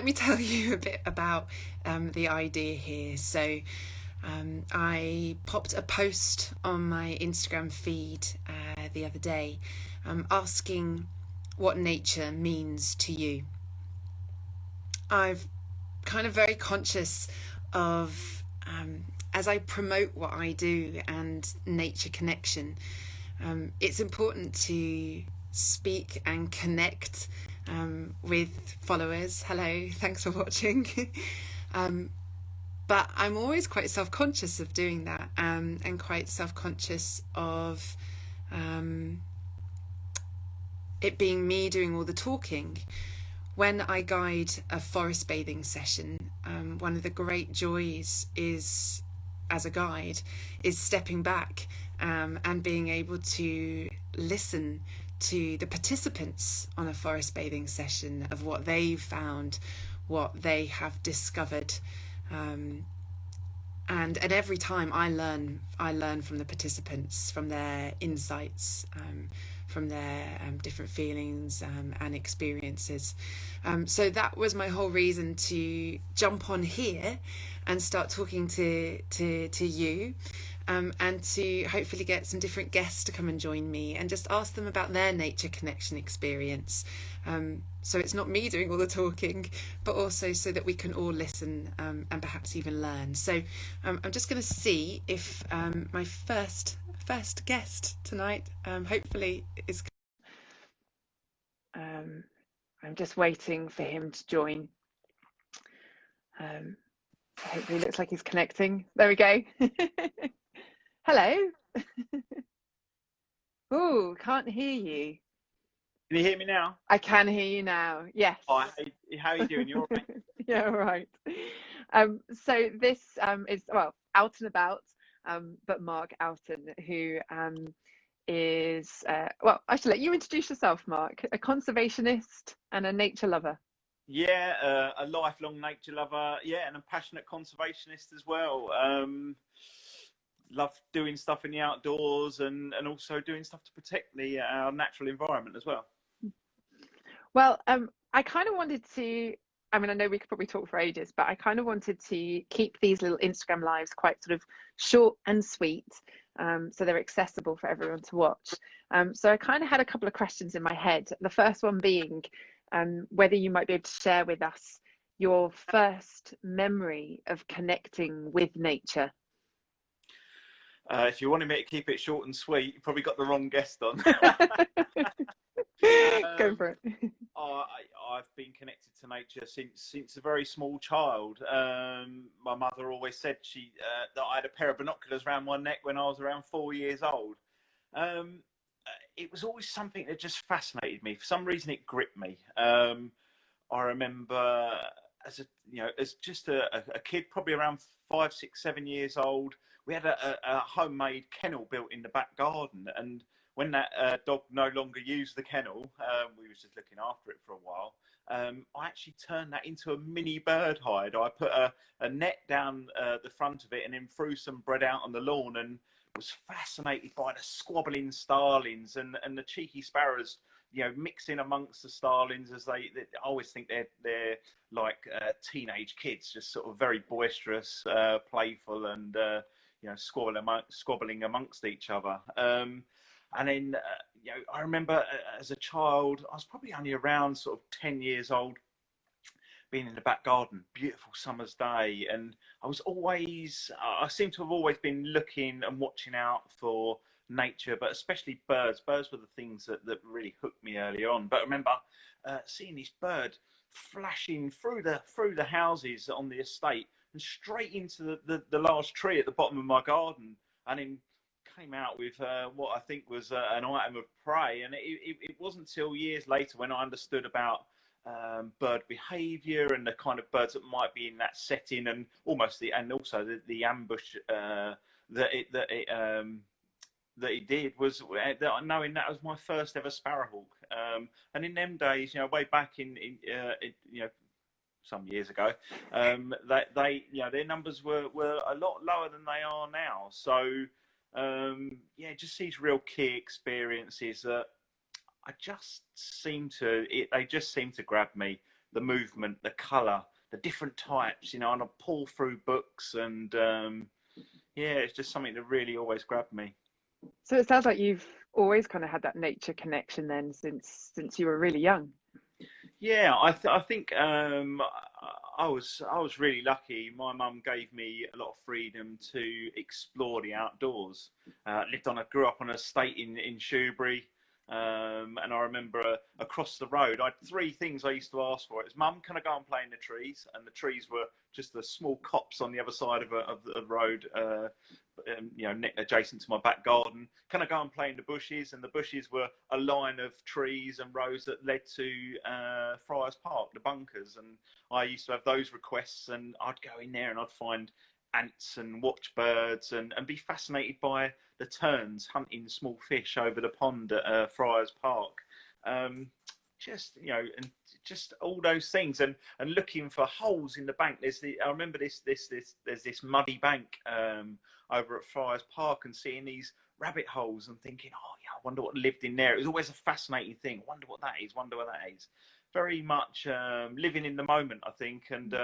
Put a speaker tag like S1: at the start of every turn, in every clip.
S1: me tell you a bit about the idea here. So I popped a post on my Instagram feed the other day asking what nature means to you. I've kind of very conscious of, as I promote what I do and nature connection, it's important to speak and connect with followers. Hello, thanks for watching. But I'm always quite self-conscious of doing that, and quite self-conscious of it being me doing all the talking. When I guide a forest bathing session, one of the great joys is, as a guide, is stepping back and being able to listen to the participants on a forest bathing session, of what they've found, what they have discovered. And every time I learn from the participants, from their insights, from their different feelings and experiences. So that was my whole reason to jump on here and start talking to you, and to hopefully get some different guests to come and join me and just ask them about their nature connection experience. So it's not me doing all the talking, but also so that we can all listen and perhaps even learn. So I'm just going to see if my first guest tonight hopefully is. I'm just waiting for him to join. Hopefully, looks like he's connecting. There we go. Hello. Oh, can't hear you.
S2: Can you hear me now?
S1: I can hear you now. Yes.
S2: Oh, how are you doing? You all right?
S1: Yeah, all right. So this is, well, out and about, but Marc Outten, who is, well, I should let you introduce yourself, Marc. A conservationist and a nature lover.
S2: Yeah, a lifelong nature lover. Yeah, and a passionate conservationist as well. Love doing stuff in the outdoors, and also doing stuff to protect our natural environment as well.
S1: Well, I kind of wanted to, I mean, I know we could probably talk for ages, but I kind of wanted to keep these little Instagram lives quite sort of short and sweet, so they're accessible for everyone to watch. So I kind of had a couple of questions in my head. The first one being whether you might be able to share with us your first memory of connecting with nature.
S2: If you wanted me to keep it short and sweet, you probably got the wrong guest on.
S1: Go for it.
S2: I've been connected to nature since a very small child. My mother always said that I had a pair of binoculars around my neck when I was around 4 years old. It was always something that just fascinated me. For some reason, it gripped me. I remember as just a kid, probably around 5, 6, 7 years old, we had a homemade kennel built in the back garden, and when that dog no longer used the kennel, we was just looking after it for a while. I actually turned that into a mini bird hide. I put a net down the front of it and then threw some bread out on the lawn, and was fascinated by the squabbling starlings and the cheeky sparrows, mixing amongst the starlings, as they I always think they're like teenage kids, just sort of very boisterous, playful, and squabbling amongst each other. And then, I remember as a child, I was probably only around sort of 10 years old, being in the back garden, beautiful summer's day. And I seem to have always been looking and watching out for nature, but especially birds. Birds were the things that really hooked me early on. But I remember seeing this bird flashing through the houses on the estate and straight into the large tree at the bottom of my garden, and then came out with what I think was an item of prey. And it wasn't until years later when I understood about bird behaviour and the kind of birds that might be in that setting, and also the ambush that it did, was knowing that was my first ever sparrowhawk. And in them days, way back in some years ago, their numbers were a lot lower than they are now. So just these real key experiences that they just seem to grab me. the movement, the colour, the different types, you know, and I pull through books, and yeah, it's just something that really always grabbed me.
S3: So it sounds like you've always kind of had that nature connection then since you were really young.
S2: Yeah, I think I was really lucky. My mum gave me a lot of freedom to explore the outdoors. Grew up on an estate in Shoebury, and I remember across the road, I had three things I used to ask for. It was, Mum, can I go and play in the trees? And the trees were just the small copse on the other side of the road, you know, adjacent to my back garden. Can I go and play in the bushes? And the bushes were a line of trees and rows that led to Friars Park, the bunkers. And I used to have those requests, and I'd go in there and I'd find ants and watch birds, and be fascinated by the terns hunting small fish over the pond at Friars Park. Just, you know, and just all those things, and looking for holes in the bank. I remember there's this muddy bank over at Friars Park, and seeing these rabbit holes and thinking, oh yeah, I wonder what lived in there. It was always a fascinating thing. Wonder what that is. Wonder what that is. Very much living in the moment, I think, and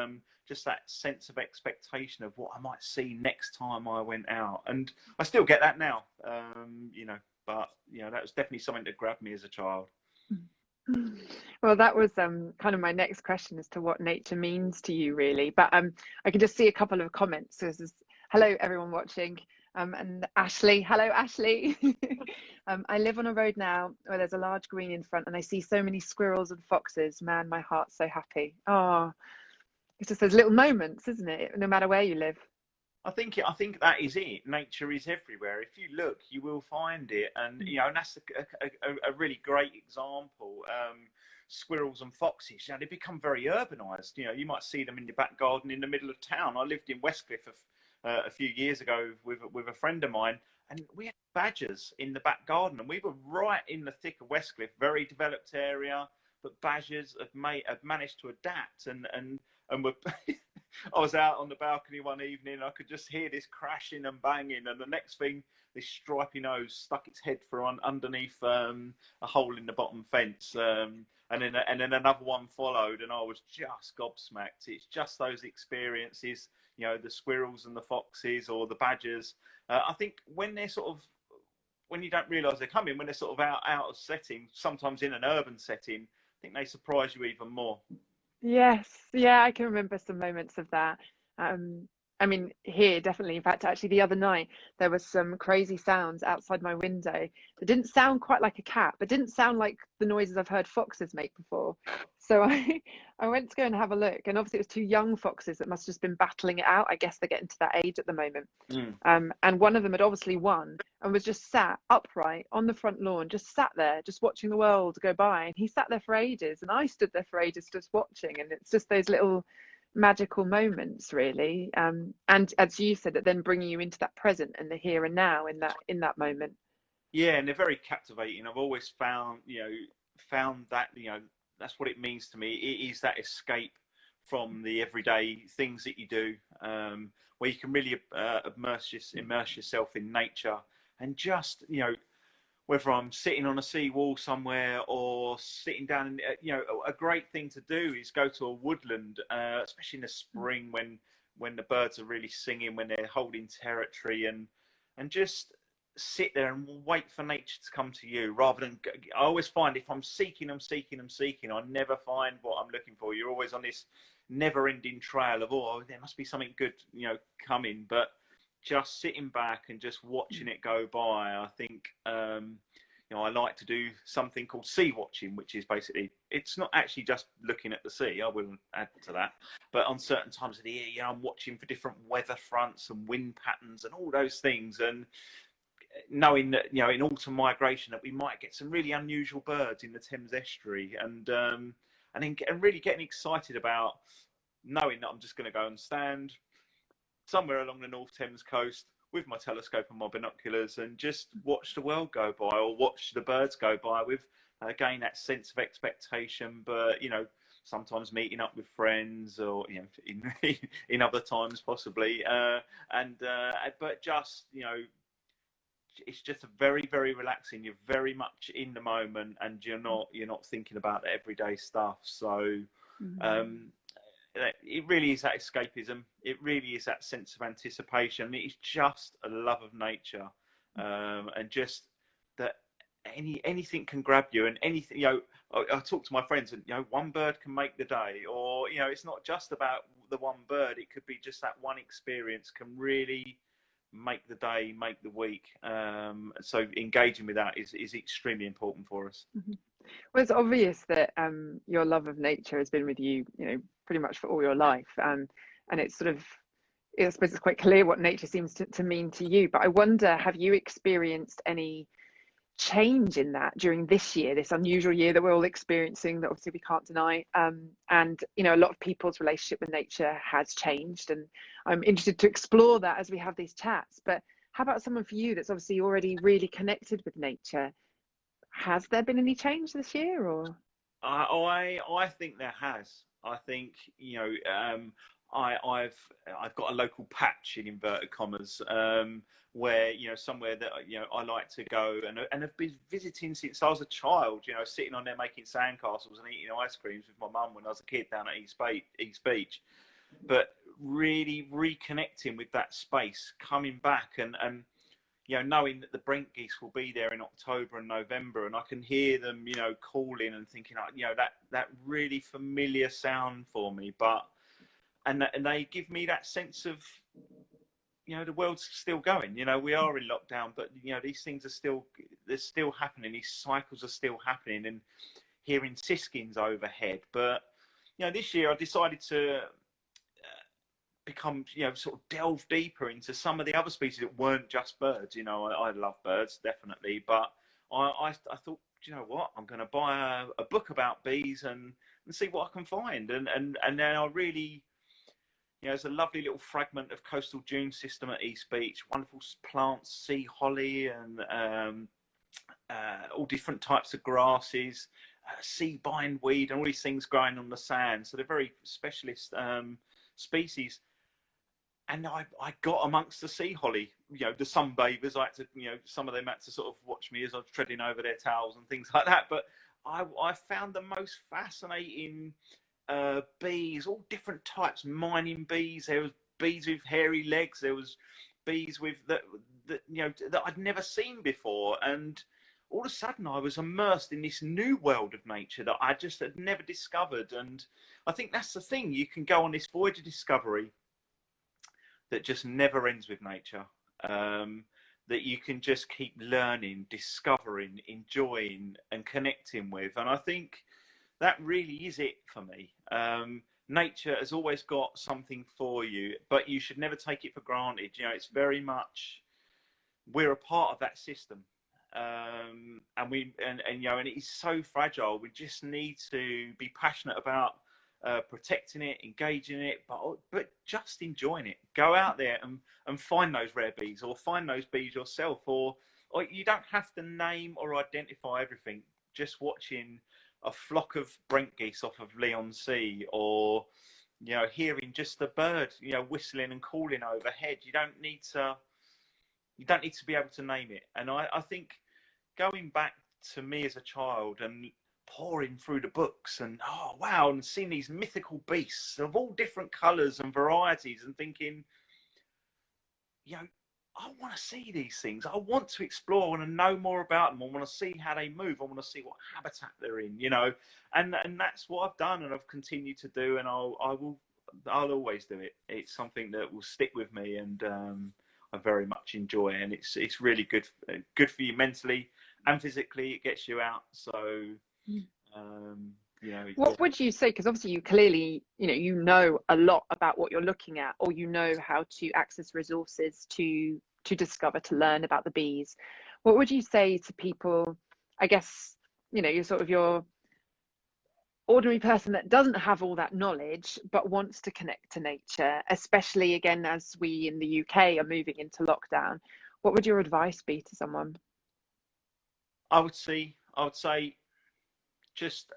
S2: just that sense of expectation of what I might see next time I went out. And I still get that now, you know. But you know, that was definitely something that grabbed me as a child.
S3: Well, that was kind of my next question as to what nature means to you, really. But I can just see a couple of comments. So this is, hello, everyone watching. And Ashley, hello, Ashley. I live on a road now where there's a large green in front, and I see so many squirrels and foxes. Man, my heart's so happy. Oh, it's just those little moments, isn't it? No matter where you live.
S2: I think that is it. Nature is everywhere. If you look, you will find it, and you know, and that's a really great example. Squirrels and foxes, you know, they become very urbanised. You know, you might see them in your back garden in the middle of town. I lived in Westcliff a few years ago with a friend of mine, and we had badgers in the back garden, and we were right in the thick of Westcliff, very developed area, but badgers have managed to adapt, and were. I was out on the balcony one evening, and I could just hear this crashing and banging, and the next thing, this stripy nose stuck its head through underneath a hole in the bottom fence, and then another one followed, and I was just gobsmacked. It's just those experiences, you know, the squirrels and the foxes or the badgers. I think when you don't realise they're coming, when they're sort of out of setting, sometimes in an urban setting, I think they surprise you even more.
S3: Yes, yeah, I can remember some moments of that. I mean, here definitely. In fact, actually, the other night there was some crazy sounds outside my window that didn't sound quite like a cat, but didn't sound like the noises I've heard foxes make before. So I went to go and have a look, and obviously it was two young foxes that must have just been battling it out. I guess they're getting to that age at the moment. And one of them had obviously won and was just sat upright on the front lawn, just sat there, just watching the world go by. And he sat there for ages, and I stood there for ages just watching. And it's just those little magical moments, really. And as you said, that then bringing you into that present and the here and now in that moment.
S2: Yeah, and they're very captivating. I've always found that, you know, that's what it means to me. It is that escape from the everyday things that you do, where you can really immerse yourself in nature, and just, you know, whether I'm sitting on a seawall somewhere or sitting down, you know, a great thing to do is go to a woodland, especially in the spring when the birds are really singing, when they're holding territory, and just sit there and wait for nature to come to you, rather than. I always find if I'm seeking, I never find what I'm looking for. You're always on this never-ending trail of, oh, there must be something good, you know, coming, but just sitting back and just watching it go by. I think, you know, I like to do something called sea watching, which is basically, it's not actually just looking at the sea, I will add to that, but on certain times of the year, you know, I'm watching for different weather fronts and wind patterns and all those things, and knowing that, you know, in autumn migration that we might get some really unusual birds in the Thames estuary, and then really getting excited about knowing that I'm just going to go and stand somewhere along the North Thames coast with my telescope and my binoculars and just watch the world go by, or watch the birds go by, with again that sense of expectation, but, you know, sometimes meeting up with friends, or, you know, in other times possibly, but just, you know, it's just very, very relaxing. You're very much in the moment, and you're not thinking about the everyday stuff. So Um, it really is that escapism. It really is that sense of anticipation. It's just a love of nature, and just that anything can grab you, and anything. I talk to my friends, and one bird can make the day, or it's not just about the one bird. It could be just that one experience can really make the day, make the week. So engaging with that is extremely important for us.
S3: Well, it's obvious that your love of nature has been with you, pretty much for all your life, and it's sort of, I suppose it's quite clear what nature seems to mean to you. But I wonder, have you experienced any change in that during this year, this unusual year that we're all experiencing, that obviously we can't deny? And a lot of people's relationship with nature has changed, and I'm interested to explore that as we have these chats. But how about someone for you that's obviously already really connected with nature? Has there been any change this year, or?
S2: I think there has. I think I've got a local patch in inverted commas, where somewhere that I like to go, and have been visiting since I was a child. Sitting on there making sandcastles and eating ice creams with my mum when I was a kid down at East Beach. But really reconnecting with that space, coming back and knowing that the Brent geese will be there in October and November, and I can hear them, calling, and thinking, that really familiar sound for me. And they give me that sense of, the world's still going. We are in lockdown, but these things they're still happening. These cycles are still happening, and hearing siskins overhead. But this year I decided to become, sort of delve deeper into some of the other species that weren't just birds. I love birds, definitely, but I thought, what, I'm going to buy a book about bees and see what I can find. And then I really, there's a lovely little fragment of coastal dune system at East Beach, wonderful plants, sea holly, and all different types of grasses, sea bindweed, and all these things growing on the sand. So they're very specialist species. And I got amongst the sea holly, the sunbathers. I had to, some of them had to sort of watch me as I was treading over their towels and things like that. But I found the most fascinating bees, all different types, mining bees. There was bees with hairy legs. There was bees with that I'd never seen before. And all of a sudden I was immersed in this new world of nature that I just had never discovered. And I think that's the thing. You can go on this voyage of discovery that just never ends with nature, that you can just keep learning, discovering, enjoying, and connecting with. And I think that really is it for me. Nature has always got something for you, but you should never take it for granted. It's very much, we're a part of that system, and it is so fragile. We just need to be passionate about protecting it, engaging it, but just enjoying it. Go out there and find those rare bees, or find those bees yourself, or you don't have to name or identify everything. Just watching a flock of Brent geese off of Leon Sea, or hearing just a bird whistling and calling overhead. You don't need to be able to name it. And I think going back to me as a child and pouring through the books and and seeing these mythical beasts of all different colors and varieties, and thinking, I want to see these things. I want to explore. I want to know more about them. I want to see how they move. I want to see what habitat they're in, and that's what I've done, and I've continued to do, and I'll always do it. It's something that will stick with me, and I very much enjoy, and it's really good for you mentally and physically. It gets you out. So
S3: what would you say, because obviously you clearly know a lot about what you're looking at, or how to access resources to discover, to learn about the bees. What would you say to people, I guess, you're sort of your ordinary person that doesn't have all that knowledge but wants to connect to nature, especially again as we in the UK are moving into lockdown? What would your advice be to someone?
S2: I would say just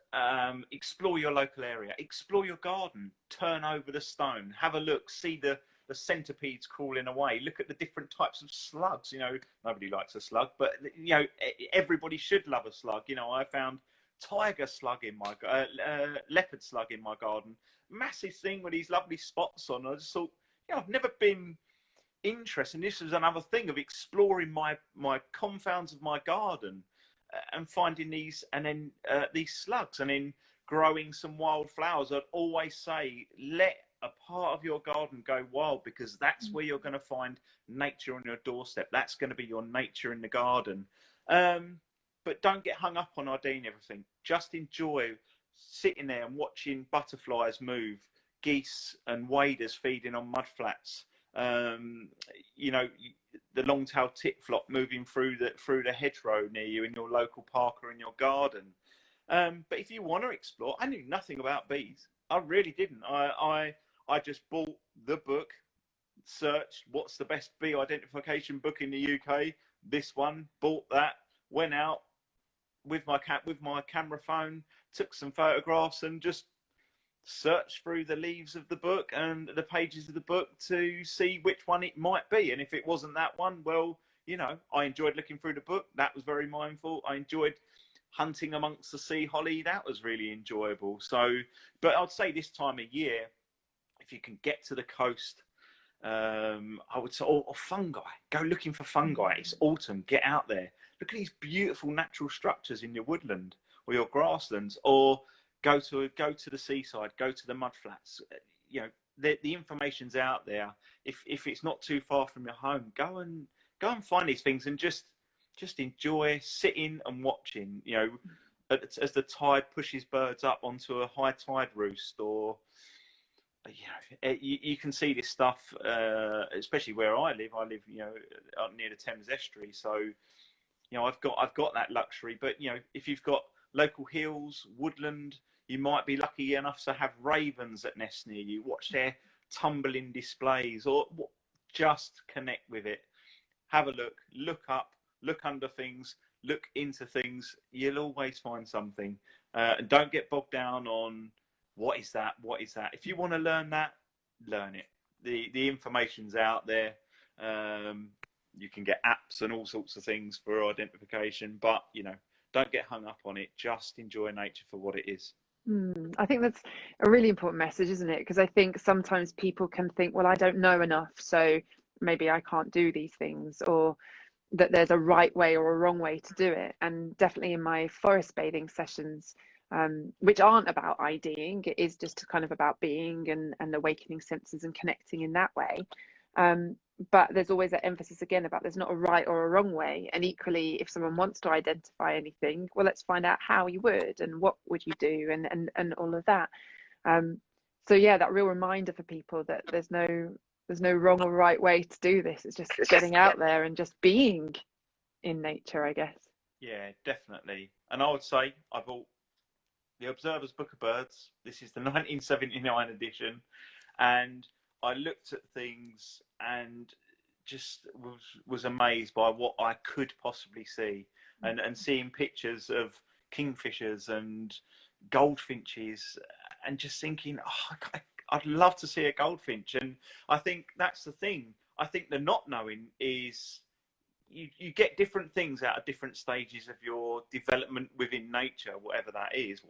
S2: explore your local area, explore your garden, turn over the stone, have a look, see the centipedes crawling away, look at the different types of slugs. Nobody likes a slug, but everybody should love a slug. I found tiger slug in my leopard slug in my garden, massive thing with these lovely spots on. I just thought, I've never been interested. This was another thing of exploring my confounds of my garden, and finding these, and then these slugs, and then growing some wild flowers. I'd always say, let a part of your garden go wild, because that's where you're going to find nature on your doorstep. That's going to be your nature in the garden. But don't get hung up on IDing everything. Just enjoy sitting there and watching butterflies move, geese and waders feeding on mudflats. The long-tailed titflop moving through the hedgerow near you in your local park or in your garden. But if you want to explore, I knew nothing about bees. I really didn't. I just bought the book, searched what's the best bee identification book in the UK. This one, bought that, went out with my camera phone, took some photographs, and just searched through the leaves of the book and the pages of the book to see which one it might be. And if it wasn't that one, well, I enjoyed looking through the book. That was very mindful. I enjoyed hunting amongst the sea holly. That was really enjoyable. So, but I'd say this time of year, if you can get to the coast, I would say, or fungi, go looking for fungi. It's autumn, get out there. Look at these beautiful natural structures in your woodland or your grasslands, or go to the seaside, go to the mudflats. The information's out there. If it's not too far from your home, go and find these things, and just enjoy sitting and watching. As the tide pushes birds up onto a high tide roost, or you can see this stuff, especially where I live. I live, near the Thames estuary, so I've got that luxury. But if you've got local hills, woodland, you might be lucky enough to have ravens that nest near you. Watch their tumbling displays, or just connect with it. Have a look up, look under things, look into things. You'll always find something. And don't get bogged down on what is that. If you want to learn that, learn it. The information's out there. You can get apps and all sorts of things for identification, but don't get hung up on it. Just enjoy nature for what it is.
S3: I think that's a really important message, isn't it? Because I think sometimes people can think, well, I don't know enough, so maybe I can't do these things, or that there's a right way or a wrong way to do it. And definitely in my forest bathing sessions, which aren't about IDing, it is just kind of about being and awakening senses and connecting in that way. But there's always that emphasis again about there's not a right or a wrong way. And equally, if someone wants to identify anything, well, let's find out how you would and what would you do, and all of that. So yeah, that real reminder for people that there's no wrong or right way to do this. It's just getting out there and just being in nature, I guess.
S2: Yeah, definitely. And I would say I bought the Observer's Book of Birds. This is the 1979 edition, and I looked at things and just was amazed by what I could possibly see, and seeing pictures of kingfishers and goldfinches, and just thinking, I'd love to see a goldfinch. And I think that's the thing. I think the not knowing is you get different things out of different stages of your development within nature, whatever that is,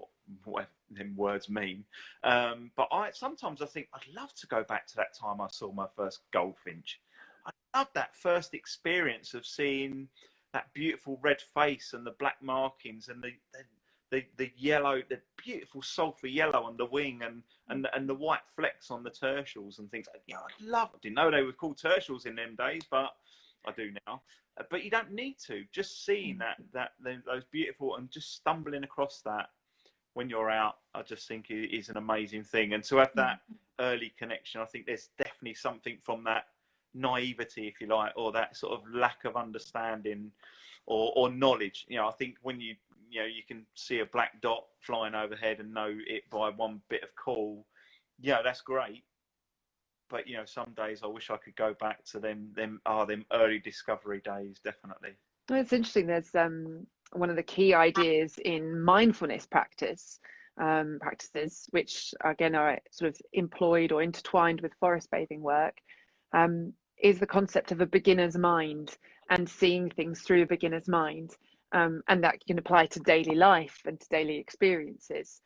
S2: what them words mean. But sometimes I think I'd love to go back to that time I saw my first goldfinch. I love that first experience of seeing that beautiful red face and the black markings and the yellow, the beautiful sulphur yellow on the wing, and the white flecks on the tertials and things. I didn't know they were called tertials in them days, but I do now. But you don't need to. Just seeing those beautiful, and just stumbling across that when you're out, I just think is an amazing thing. And to have that early connection, I think there's definitely something from that naivety, if you like, or that sort of lack of understanding or knowledge. I think when you can see a black dot flying overhead and know it by one bit of call, that's great. But some days I wish I could go back to them early discovery days. Definitely.
S3: Well, it's interesting. There's one of the key ideas in mindfulness practices, which again are sort of employed or intertwined with forest bathing work, is the concept of a beginner's mind and seeing things through a beginner's mind. and that can apply to daily life and to daily experiences,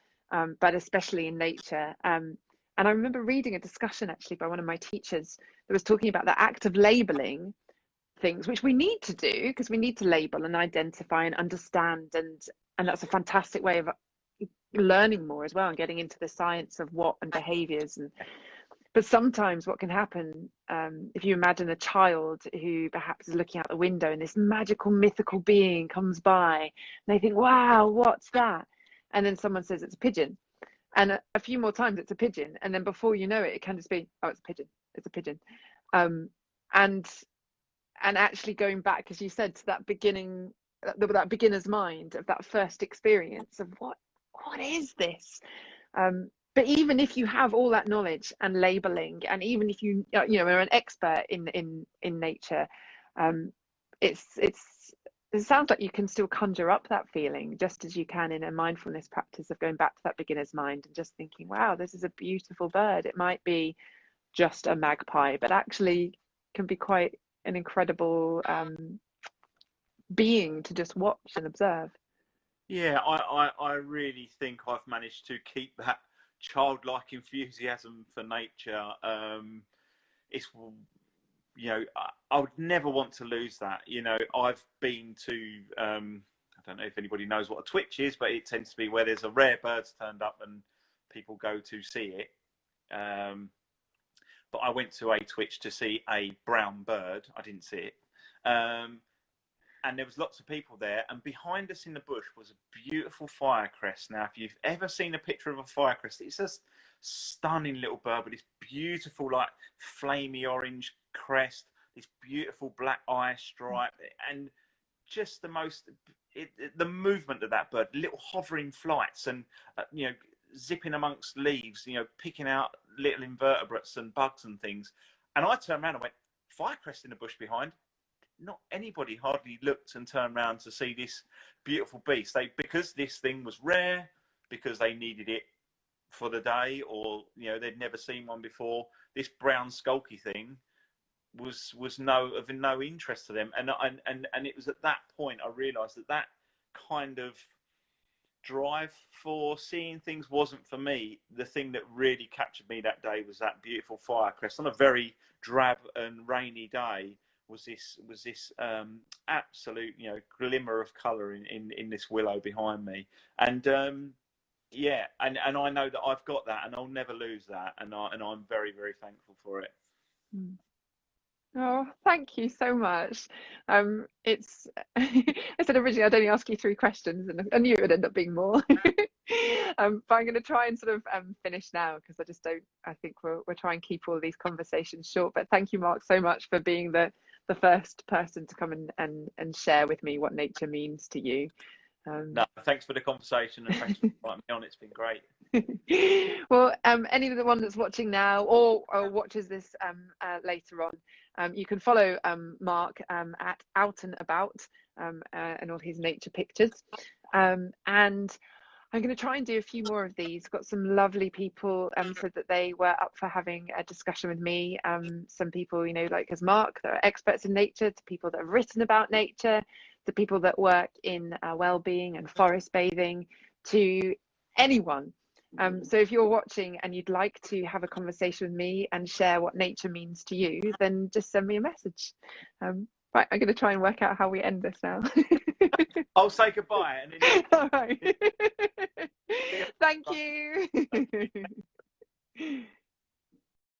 S3: but especially in nature. And I remember reading a discussion actually by one of my teachers that was talking about the act of labeling things, which we need to do because we need to label and identify and understand, and that's a fantastic way of learning more as well and getting into the science of what and behaviors. And but sometimes what can happen, if you imagine a child who perhaps is looking out the window and this magical mythical being comes by and they think, wow, what's that? And then someone says it's a pigeon, and a few more times it's a pigeon, and then before you know it, it can just be, oh, it's a pigeon, it's a pigeon. And actually going back, as you said, to that beginning, that beginner's mind of that first experience of what is this? But even if you have all that knowledge and labeling, and even if you are an expert in nature, it sounds like you can still conjure up that feeling just as you can in a mindfulness practice of going back to that beginner's mind and just thinking, wow, this is a beautiful bird. It might be just a magpie, but actually can be quite an incredible being to just watch and observe.
S2: Yeah, I really think I've managed to keep that childlike enthusiasm for nature. It's, you know, I would never want to lose that. You know, I've been to, I don't know if anybody knows what a twitch is, but it tends to be where there's a rare bird's turned up and people go to see it. But I went to a twitch to see a brown bird. I didn't see it. And there was lots of people there, and behind us in the bush was a beautiful firecrest. Now, if you've ever seen a picture of a firecrest, it's a stunning little bird with this beautiful, like, flamey orange crest, this beautiful black eye stripe, and just the most, the movement of that bird, little hovering flights, and you know, zipping amongst leaves, you know, picking out little invertebrates and bugs and things. And I turned around and went, firecrest in the bush behind. Not anybody hardly looked and turned around to see this beautiful beast. Because this thing was rare, because they needed it for the day, or you know, they'd never seen one before. This brown skulky thing was of no interest to them. And it was at that point I realised that kind of drive for seeing things wasn't for me. The thing that really captured me that day was that beautiful firecrest on a very drab and rainy day. Was this absolute, you know, glimmer of colour in this willow behind me, and yeah, and I know that I've got that, and I'll never lose that, and I'm very, very thankful for it.
S3: Oh, thank you so much. It's I said originally I'd only ask you 3 questions, and I knew it would end up being more. But I'm going to try and sort of finish now, because I think we'll try and keep all of these conversations short. But thank you, Marc, so much for being the first person to come and share with me what nature means to you.
S2: No, thanks for the conversation, and thanks for inviting me on. It's been great.
S3: Well, any of the one that's watching now or watches this later on, you can follow Marc at Out and About and all his nature pictures. And I'm going to try and do a few more of these. Got some lovely people said that they were up for having a discussion with me. Some people, you know, like as Marc, that are experts in nature, to people that have written about nature, to people that work in well-being and forest bathing, to anyone. So if you're watching and you'd like to have a conversation with me and share what nature means to you, then just send me a message. Right, I'm going to try and work out how we end this now.
S2: I'll say goodbye. And then...
S3: All right. Thank you.